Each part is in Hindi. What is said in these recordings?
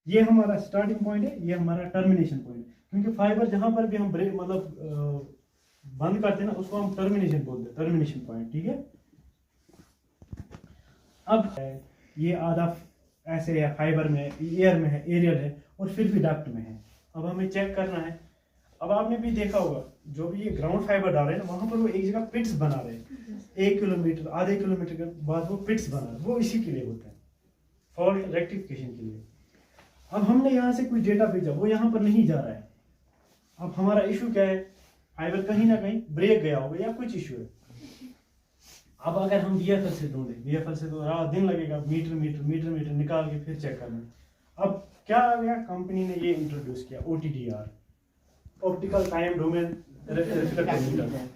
ये हमारा स्टार्टिंग पॉइंट है, ये हमारा टर्मिनेशन पॉइंट है। क्योंकि फाइबर जहां पर भी हम ब्रेक मतलब बंद करते हैं ना, उसको हम टर्मिनेशन बोलते हैं, टर्मिनेशन पॉइंट, ठीक है। अब ये आधा ऐसे है, फाइबर में, एयर में है, एरियल है, और फिर भी डक्ट में है। अब हमें चेक करना है। अब आपने भी देखा होगा, जो भी ये ग्राउंड फाइबर डाल रहे हैं ना, वहां पर वो एक जगह पिट्स बना रहे हैं, 1 किलोमीटर आधे किलोमीटर के बाद वो पिट्स बना रहे हैं, वो इसी के लिए होता है, फॉल्ट रेक्टिफिकेशन के लिए। अब हमने यहाँ से कुछ डेटा भेजा, वो यहाँ पर नहीं जा रहा है। अब हमारा इशू क्या है, फाइबर कहीं ना कहीं ब्रेक गया होगा या कुछ इशू है। अब अगर हम VFL से ढूंढे, VFL से तो रात दिन लगेगा, मीटर निकाल के फिर चेक करना। अब क्या आ गया, कंपनी ने ये इंट्रोड्यूस किया OTDR, optical time domain reflector.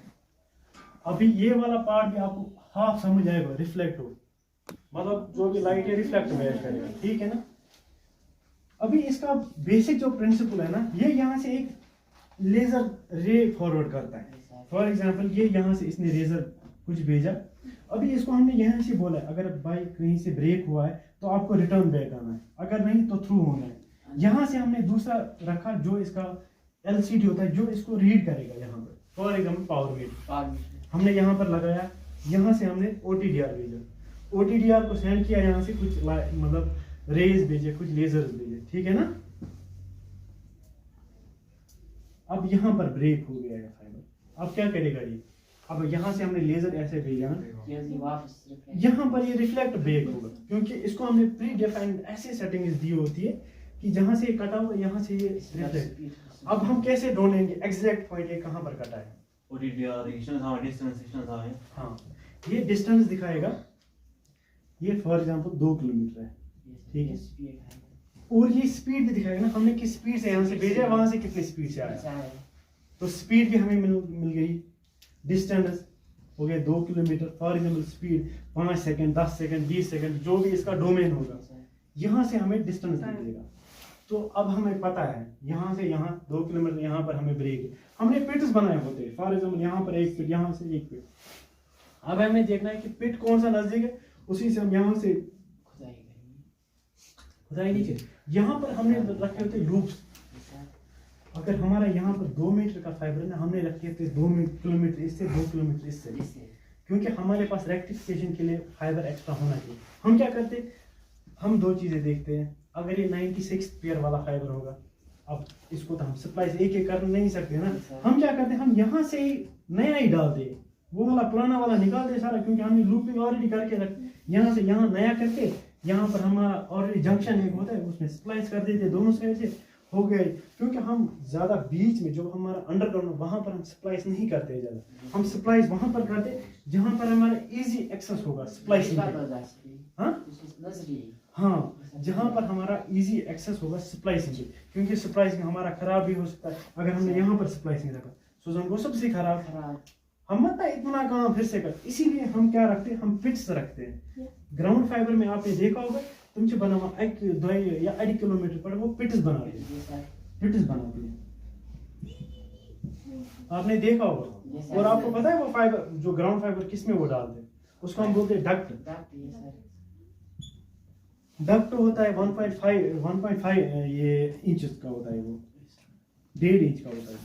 अभी ये वाला पार्ट भी आपको हाफ समझ आएगा, रिफ्लेक्ट हो मतलब जो भी लाइट है रिफ्लेक्ट बैक करेगा, ठीक है ना। अभी इसका बेसिक जो प्रिंसिपल है ना, ये यहाँ से एक लेजर रे फॉरवर्ड करता है। फॉर एग्जांपल ये यहाँ से इसने लेजर कुछ भेजा, अभी इसको हमने यहाँ से बोला अगर बाइक कहीं से ब्रेक हुआ है तो आपको रिटर्न बैक आना है, अगर नहीं तो थ्रू होना है। यहाँ से हमने दूसरा रखा जो इसका LCD होता है, जो इसको रीड करेगा यहाँ पर, फॉर एग्जाम्पल पावर मीटर हमने यहाँ पर लगाया, यहाँ से हमने OTDR भेजा, OTDR को सेंड किया, यहाँ से कुछ मतलब रेज भेजे, कुछ लेजर्स भेजे, ठीक है ना। अब यहाँ पर ब्रेक हो गया है फाइबर, अब क्या करेगा ये, अब यहाँ से हमने लेजर ऐसे भेजा ना, यहाँ पर ये रिफ्लेक्ट बैक होगा, क्योंकि इसको हमने प्री डिफाइंड ऐसे सेटिंग्स दी होती है कि जहाँ से ये कटा हुआ यहाँ से ये रिफ्लेक्ट। अब हम कैसे ढूंढेंगे एग्जैक्ट पॉइंट ये कहाँ पर कटा है, हाँ ये डिस्टेंस दिखाएगा, ये फॉर एग्जांपल 2 किलोमीटर है, ठीक है, और ये स्पीड भी दिखाएगा ना, हमने किस स्पीड से यहाँ से भेजा, वहां से कितनी स्पीड से आया, तो स्पीड भी हमें मिल गई। डिस्टेंस हो गया 2 kilometre, for example speed 5 second, 10 second, 20 second, जो भी इसका डोमेन होगा, यहाँ से हमें डिस्टेंस मिलेगा। तो अब हमें पता है यहाँ से यहाँ 2 किलोमीटर, यहाँ पर हमें ब्रेक, हमने पिट्स बनाए होते हैं, फॉर एग्जांपल यहाँ पर एक पिट, यहाँ से एक पिट। अब हमें देखना है कि पिट कौन सा नजदीक है, उसी से हम यहाँ से खुदाई नीचे, यहाँ पर हमने रखे होते लूप्स। अगर हमारा यहाँ पर 2 मीटर का फाइबर है ना, हमने रखे थे 2 किलोमीटर इससे, 2 किलोमीटर इससे, क्योंकि हमारे पास रेक्टिफिकेशन के लिए फाइबर एक्स्ट्रा होना चाहिए। हम क्या करते, हम 2 चीजें देखते हैं, अगर ये 96 पेयर वाला फाइबर होगा, अब इसको तो हम सप्लाई से एक कर नहीं सकते ना, हम क्या करते हैं, हम यहाँ से ही नया ही डाल दे, वो वाला पुराना वाला निकाल दे सारा, क्योंकि हमने लूपिंग ऑलरेडी करके रख, यहाँ से यहाँ नया करके, यहाँ पर हमारा ऑलरेडी जंक्शन एक होता है, उसमें स्प्लाइस कर देते दोनों साइड से, हो गए। क्योंकि हम ज्यादा बीच में जो हमारा अंडरग्राउंड वहां पर हम स्प्लाइस नहीं करते ज्यादा, हम स्प्लाइस वहां पर करते जहां पर हमारा इजी एक्सेस होगा स्प्लाइस, हाँ जहां पर हमारा इजी एक्सेस होगा स्प्लाइसिंग के, क्योंकि स्प्लाइसिंग हमारा खराब भी हो सकता है अगर हमने यहाँ पर स्प्लाइसिंग रखा, सुजन को सबसे खराब, हम मत इतना काम फिर से कर, इसीलिए हम क्या रखते हैं, हम पिट्स रखते हैं। ग्राउंड फाइबर में आपने देखा होगा, तुमचे बनावा 1-2 या 1.5 किलोमीटर पर वो पिट्स बनाते हैं, पिट्स बनाते हैं, आपने देखा होगा। और आपको पता है वो फाइबर जो ग्राउंड फाइबर किसमें वो डालते हैं, उसको हम बोलते हैं डक्ट। डक्ट होता है 1.5 ये इंच का होता है, वो 1.5 इंच का होता है।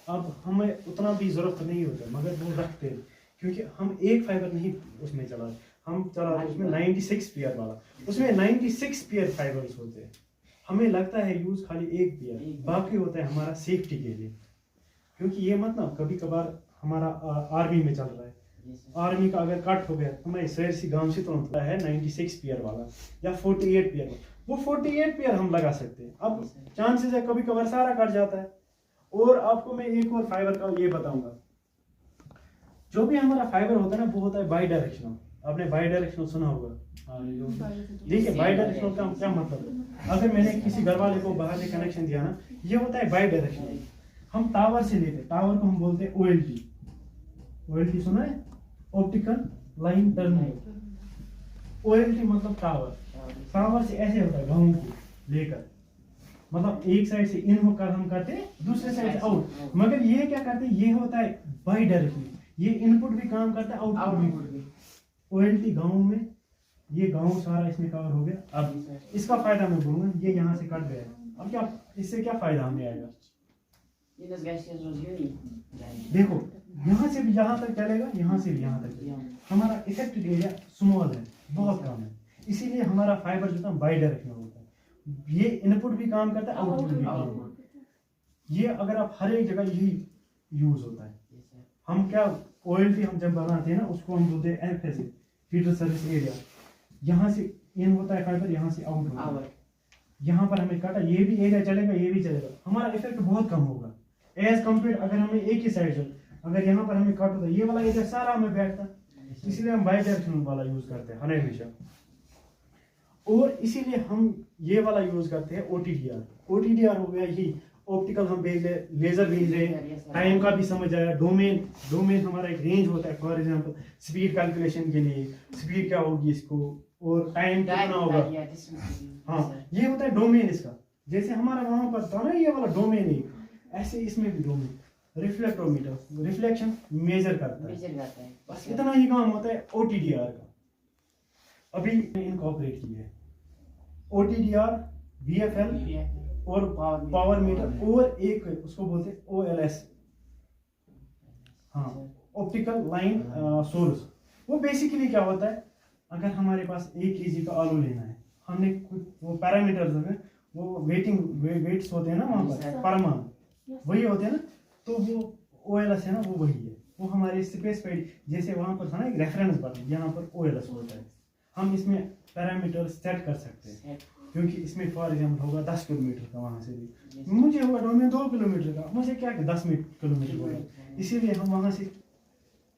अब हमें उतना भी जरूरत नहीं होता, मगर वो रखते हैं क्योंकि हम एक फाइबर नहीं उसमें चला, हम चला उसमें 96 पेयर वाला, उसमें 96 पेयर फाइबर्स होते हैं। हमें लगता है यूज खाली एक पेयर, बाकी होता है हमारा सेफ्टी के लिए, क्योंकि ये मत ना कभी कभार हमारा आर्मी में चल रहा है, आर्मी का अगर कट हो गया हमारे शहर से गांव से तो होता है 96 पेयर वाला या 48 पेयर वाला, वो 48 पेयर हम लगा सकते हैं। अब चांसेस है कभी कभार सारा कट जाता है। और आपको मैं एक और फाइबर का ये बताऊंगा, जो भी हमारा फाइबर होता है ना वो होता है बाई डायरेक्शनल, आपने बाई डायरेक्शनल सुना होगा, देखिए बाई डायरेक्शनल का क्या मतलब है, अगर मैंने किसी घर वाले को बाहर से कनेक्शन दिया ना, ये होता है बाई डायरेक्शनल। हम टावर से लेते, टावर को हम बोलते हैं OLT, OLT सुना है, ऑप्टिकल लाइन टर्मिनेटर, OLT मतलब टावर, टावर से ऐसे होता है गाँव को लेकर, मतलब एक साइड से इन होकर हम करते हैं, दूसरे साइड से आउट, मगर ये क्या करते हैं, ये होता है बाई डायरेक्शनल, ये इनपुट भी काम करता है आउटपुट भी। OLT गाँव में ये गाँव सारा इसमें कवर हो गया। अब इसका फायदा मैं बोलूँगा, ये यहाँ से कट गया, अब क्या इससे क्या फायदा हमें आएगा? देखो यहाँ से भी यहाँ तक चलेगा, यहाँ से भी यहाँ तक चलेगा। हमारा इफेक्टेड एरिया स्मॉल है, बहुत कम है, इसीलिए हमारा फाइबर जो था बाई डायरेक्शन होता है। ये इनपुट भी काम करता है, आउटपुट भी काम करता है। ये अगर आप हर एक जगह यही यूज होता है। हम क्या ऑयल भी हम जब बनाते हैं ना, उसको हम बोलते हैं एफएस, फीडर सर्विस एरिया। यहाँ से इन होता है फाइबर, यहाँ से आउट होता है। यहाँ पर हमें काटा, ये भी एरिया चलेगा, ये भी चलेगा, हमारा इफेक्ट बहुत कम होगा एज कम्पेयर अगर हमें एक ही साइड से, अगर यहाँ पर हमें काट होता है, ये वाला एरिया सारा हमें बैठता, इसलिए हम बाई डायरेक्शनल वाला यूज करते हैं हर हमेशा। और इसीलिए हम ये वाला यूज करते हैं ओटीडीआर। ओटीडीआर हो गया यही ऑप्टिकल, हम भेज रहे, लेजर भेज रहे, टाइम का भी समझ आया, डोमेन हमारा एक रेंज होता है। फॉर एग्जांपल स्पीड कैलकुलेशन के लिए स्पीड क्या होगी इसको, और टाइम कितना होगा। हाँ, ये होता है डोमेन इसका। जैसे हमारा वहां पर था ना ये वाला डोमेन है, ऐसे इसमें भी डोमेन। रिफ्लेक्टोमीटर रिफ्लेक्शन मेजर करता है, बस इतना ही काम होता है ओटीडीआर का। अभी इनकॉर्पोरेट किया है ओटीडीआर, वीएफएल और पावर मीटर, और एक उसको बोलते हैं ओएलएस, हाँ, ऑप्टिकल लाइन सोर्स। वो बेसिकली क्या होता है, अगर हमारे पास 1 kg का आलू लेना है, हमने कुछ वो पैरामीटर्स हैं, वो वेट्स होते हैं ना वहाँ पर परमान, वही होते हैं ना, तो वो ओएलएस है ना, वो वही है। वो हमारे स्पेसिफाइड, जैसे वहाँ पर था ना एक रेफरेंस बटन, यहाँ पर ओएलएस होता है। हम इसमें पैरामीटर सेट कर सकते हैं, क्योंकि इसमें फॉर एग्जाम्पल होगा 10 किलोमीटर का, वहाँ से भी मुझे होगा डोमेन 2 किलोमीटर का, मुझे क्या 10 किलोमीटर होगा, इसीलिए हम वहाँ से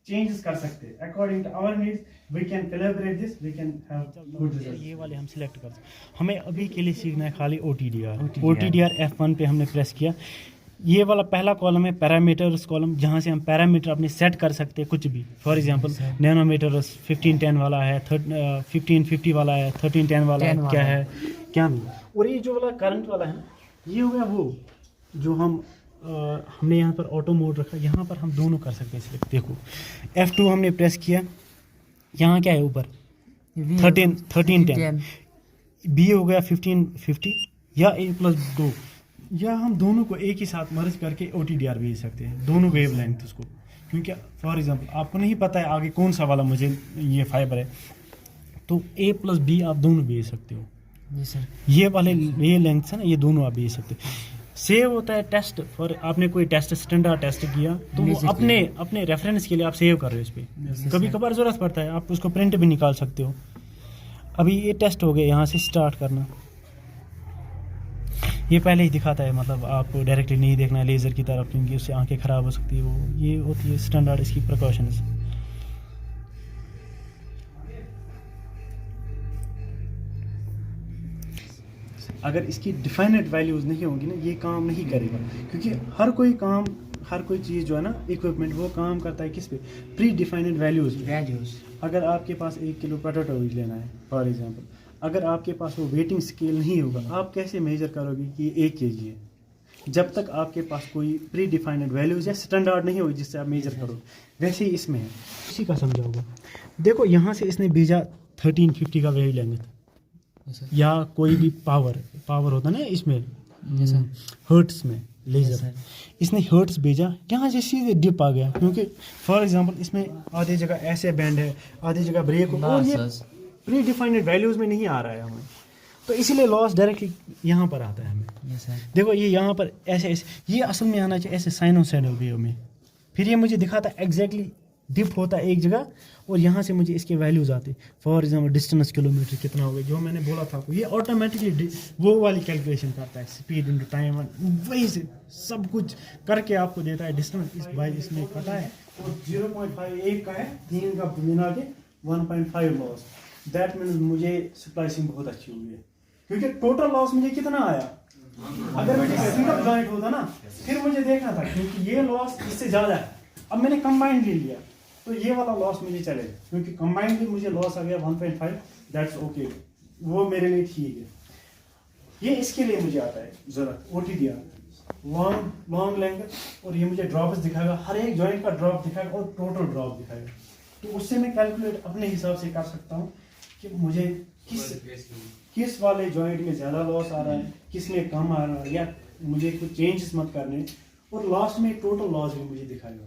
चेंजेस कर सकते हैं according to our needs. We can collaborate this, we can have good result. ये वाले हम सिलेक्ट कर सकते हैं। हमें अभी के लिए सीखना है खाली ओटीडीआर F1 पे हमने प्रेस किया। ये वाला पहला कॉलम है पैरामीटर्स कॉलम, जहाँ से हम पैरामीटर अपने सेट कर सकते हैं कुछ भी। फॉर एग्जांपल नैनोमीटर 1510 वाला है, 1550 वाला है, 1310 वाला है, क्या है क्या नहीं। और ये जो वाला करंट वाला है ना, ये हो गया वो जो हमने यहाँ पर ऑटो मोड रखा, यहाँ पर हम दोनों कर सकते हैं सिलेक्ट। देखो F2 हमने प्रेस किया, यहाँ क्या है ऊपर 1310, B हो गया 1550 या A+2, या हम दोनों को एक ही साथ मर्ज करके ओटीडीआर भेज सकते हैं, दोनों वेव लेंथ उसको। क्योंकि फॉर एग्जांपल आपको नहीं पता है आगे कौन सा वाला मुझे ये फाइबर है, तो A+B आप दोनों भेज सकते हो। जी सर, ये वाले ये लेंथ है ना, ये दोनों आप भेज सकते हो। सेव होता है टेस्ट, फॉर आपने कोई टेस्ट स्टैंडर्ड टेस्ट किया तो वो अपने रेफरेंस के लिए आप सेव कर रहे हो इस पर। कभी कभार ज़रूरत पड़ता है, आप उसको प्रिंट भी निकाल सकते हो। अभी ये टेस्ट हो गए, यहाँ से स्टार्ट करना। ये पहले ही दिखाता है, मतलब आपको डायरेक्टली नहीं देखना है लेज़र की तरफ, क्योंकि उससे आंखें ख़राब हो सकती है। वो ये होती है स्टैंडर्ड इसकी प्रिकॉशंस। अगर इसकी डिफाइनेड वैल्यूज़ नहीं होंगी ना, ये काम नहीं करेगा। क्योंकि हर कोई चीज़ जो है ना, इक्विपमेंट, वो काम करता है किस पे, प्री डिफाइनेड वैल्यूज़। अगर आपके पास 1 किलो पोटैटो लेना है फॉर एग्जांपल, अगर आपके पास वो वेटिंग स्केल नहीं होगा, आप कैसे मेजर करोगे कि ये 1 kg है, जब तक आपके पास कोई प्री डिफाइनेड वैल्यूज़ या स्टैंडर्ड नहीं होगी जिससे आप मेजर करो। वैसे ही इसमें है, इसी का समझा होगा। देखो यहाँ से इसने भेजा 1350 का वेव लेंथ, या कोई भी पावर होता है ना इसमें, हर्ट्स में लेज़र, इसने हर्ट्स भेजा, यहाँ से सीधे डिप आ गया। क्योंकि फॉर एग्जांपल इसमें आधी जगह ऐसे बैंड है, आधी जगह ब्रेक हो, और ये प्री डिफाइंड वैल्यूज़ में नहीं आ रहा है हमें, तो इसीलिए लॉस डायरेक्टली यहाँ पर आता है हमें। देखो ये यहाँ पर ऐसे ये असल में आना चाहिए ऐसे साइनोसाइडल वेव में। फिर ये मुझे दिखाता है एग्जैक्टली डिप होता है एक जगह, और यहाँ से मुझे इसके वैल्यूज़ आते। फॉर एग्जांपल डिस्टेंस किलोमीटर कितना हो गया, जो मैंने बोला था आपको, ये ऑटोमेटिकली वो वाली कैलकुलेशन करता है, स्पीड इनटू टाइम, वही से सब कुछ करके आपको देता है। डिस्टेंस इस भाई इसमें कटा है, और 0.51 का है, 3 का मिला के 1.5 लॉस। दैट मीन्स मुझे स्प्लाइसिंग बहुत अच्छी हुई है, क्योंकि टोटल लॉस मुझे कितना आया। अगर मुझे सिंगल जॉइंट होता ना, फिर मुझे देखना था, क्योंकि ये लॉस इससे ज़्यादा है। अब मैंने कंबाइंड ले लिया, तो ये वाला लॉस मुझे चलेगा, क्योंकि कंबाइंड मुझे लॉस आ गया 1.5, दैट्स ओके, वो मेरे लिए ठीक है। ये इसके लिए मुझे आता है ज़रूरत ओटीडीआर, लॉन्ग लेंगे, और ये मुझे ड्रॉप्स दिखाएगा, हर एक जॉइंट का ड्रॉप दिखाएगा और टोटल ड्रॉप दिखाएगा। तो उससे मैं कैलकुलेट अपने हिसाब से कर सकता हूँ कि मुझे किस वाले जॉइंट में ज़्यादा लॉस आ रहा है, किस में कम आ रहा है, या मुझे कुछ चेंजेस मत करने, और लास्ट में टोटल लॉस भी मुझे दिखाएगा।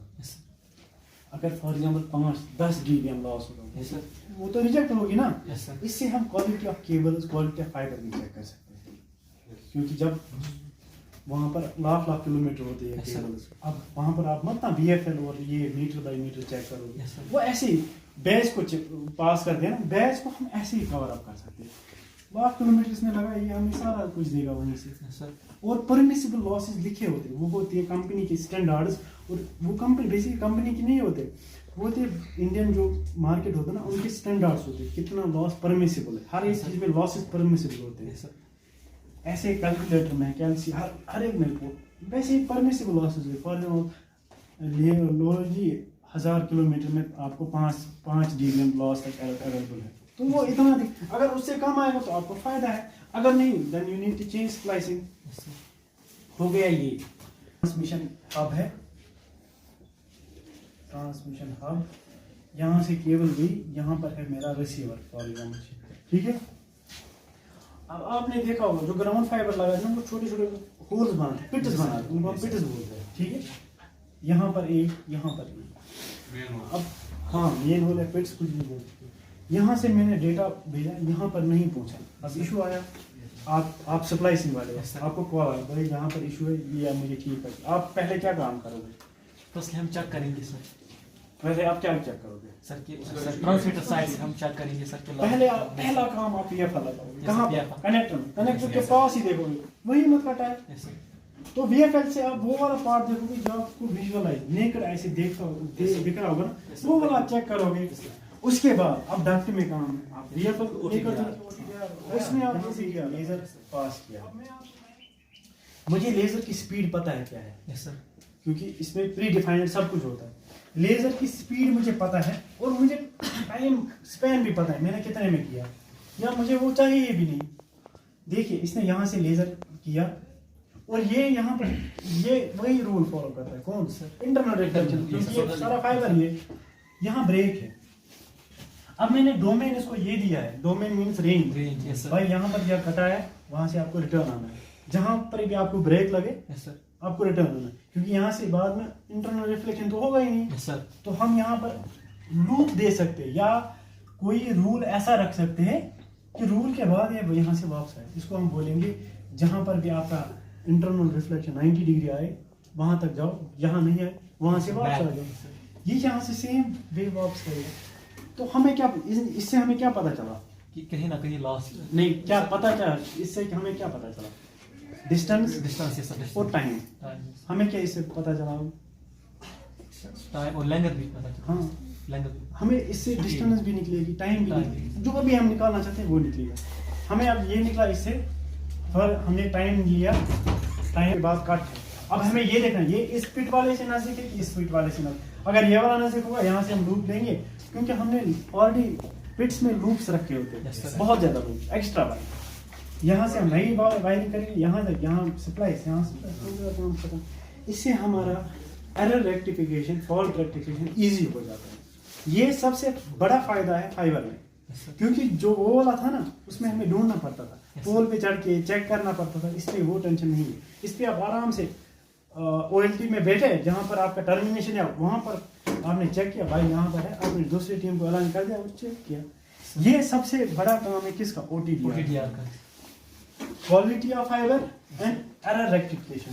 अगर फॉर एग्जांपल 5-10 dBm लॉस होगा वो तो रिजेक्ट होगी ना। इससे हम quality of cables, quality of fibre भी चेक कर सकते हैं, क्योंकि जब वहाँ पर लाख किलोमीटर होते हैं केबल्स, अब वहाँ पर आप मत ना VFL और ये मीटर बाई मीटर चेक करोगे, वो ऐसे ही बेस को पास करते हैं ना, बेस को हम ऐसे ही कवर अप कर सकते हैं। लाख किलोमीटर इसने लगा, ये हमें सारा कुछ देगा वहीं से। और परमिसिबल लॉसेस लिखे होते हैं, वो होती है कंपनी के स्टैंडर्ड्स, और वो कंपनी बेसिकली कंपनी की नहीं होते, वो होते इंडियन जो मार्केट होता है ना, उनके स्टैंडर्ड्स होते हैं, कितना लॉस परमिसिबल है, हर एक चीज़ में लॉसेस परमिसिबल होते हैं। ऐसे कैलकुलेटर में हर एक में वैसे ही परमिसिबल लॉसेस है। फॉर एग्जाम्पल लो जी 1000 किलोमीटर में आपको 5 dBm लॉस अवेलेबल है, तो वो इतना अगर उससे कम आएगा तो आपको फायदा है, अगर नहीं then you need to change splicing. हो गया ये ट्रांसमिशन हब है, ट्रांसमिशन हब, यहाँ से केबल गई, यहाँ पर है मेरा रिसीवर फॉर एग्जाम्पल, ठीक है। अब आपने देखा होगा जो ग्राउंड फाइबर लगा है ना, वो छोटे छोटे होल्स बनाते, पिट्स बनाते, उनको हम पिट्स बोलते हैं, ठीक है। यहाँ पर एक, यहाँ पर एक, अब हाँ मेन होल है, पिट्स कुछ भी बोलते हैं। यहाँ से मैंने डेटा भेजा, यहाँ पर नहीं पहुँचा, अब इशू आया, आप सप्लाइसिंग वाले, आपको कॉल आया, भाई यहाँ पर इशू है, ये मुझे ठीक है, आप पहले क्या काम करोगे? तो इसलिए हम चेक करेंगे सर। वैसे आप क्या चेक करोगे सर कि ट्रांसमीटर साइड हम चेक करेंगे सर के पहला काम आप VFL लगाओगे, कहाँ पर? कनेक्टर के पास ही देखोगे, वही मत कटा है, तो VFL से आप वो वाला पार्ट देखोगे जो आपको विजुअलाइज नेकेड ऐसे दिख रहा होगा ना, वो वाला चेक करोगे। उसके बाद अब डक्ट में काम है, आप VFL उसमें आप लेजर पास किया, मुझे लेजर की स्पीड पता है क्या है सर, क्योंकि इसमें प्री डिफाइंड सब कुछ होता है। लेजर की स्पीड मुझे पता है, और मुझे टाइम स्पैन भी पता है मैंने कितने में किया, या मुझे वो चाहिए भी नहीं। देखिए इसने यहाँ से लेजर किया, और ये यहाँ पर ये वही रूल फॉलो करता है, कौन सा? इंटरनल रिफ्लेक्शन, क्योंकि ये सारा फाइबर ये यहाँ ब्रेक है। अब मैंने डोमेन इसको ये दिया है, डोमेन मीन्स रेंज, भाई यहाँ पर यह कटा है, वहाँ से आपको रिटर्न आना है, जहाँ पर भी आपको ब्रेक लगे आपको रिटर्न होना है, क्योंकि यहाँ से बाद में इंटरनल रिफ्लेक्शन तो होगा ही नहीं। सर तो हम यहाँ पर लूप दे सकते हैं, या कोई रूल ऐसा रख सकते हैं कि रूल के बाद ये यहाँ से वापस आए, इसको हम बोलेंगे जहाँ पर भी आपका इंटरनल रिफ्लेक्शन 90 डिग्री आए वहाँ तक जाओ, जहाँ नहीं आए वहाँ से वापस आ जाओ, ये यहाँ से सेम वे वापस करेगा। तो हमें क्या इससे हमें क्या पता चला कि कहीं ना कहीं लॉस नहीं, क्या पता क्या इससे हमें क्या पता चला? डिस्टेंस और टाइम, हमें क्या इससे पता चला? टाइम और लेंथ भी पता चला। हाँ लेंथ हमें इससे डिस्टेंस भी निकलेगी, टाइम भी निकलेगी, जो भी हम निकालना चाहते हैं वो निकलेगा। हमें अब ये निकला इससे, और हमने टाइम लिया, टाइम के बाद कट। अब हमें ये देखना ये इस फिट वाले से नजदीक है कि इस फिट वाले से नजदीक। अगर ये वाला नजदीक होगा यहाँ से हम लूप लेंगे, क्योंकि हमने ऑलरेडी पिट्स में लूप्स रखे होते हैं, बहुत ज्यादा लूप एक्स्ट्रा वाले, यहाँ से हम नई वायरिंग करेंगे, यहाँ तक, यहाँ सप्लाई, यहाँ सप्लाई, इससे हमारा error rectification, fault rectification easy हो जाता है। ये सबसे बड़ा फायदा है फाइबर में, क्योंकि जो वो वाला था ना उसमें हमें ढूंढना पड़ता था, पोल पे चढ़ के चेक करना पड़ता था, इसलिए वो टेंशन नहीं है। इस पे आप आराम से OLT में बैठे, जहाँ पर आपका टर्मिनेशन है वहाँ पर आपने चेक किया, भाई यहाँ पर है, आपने दूसरी टीम को अलाइन कर दिया और चेक किया। ये सबसे बड़ा काम है किसका? OTDR का, quality of fibre and error rectification.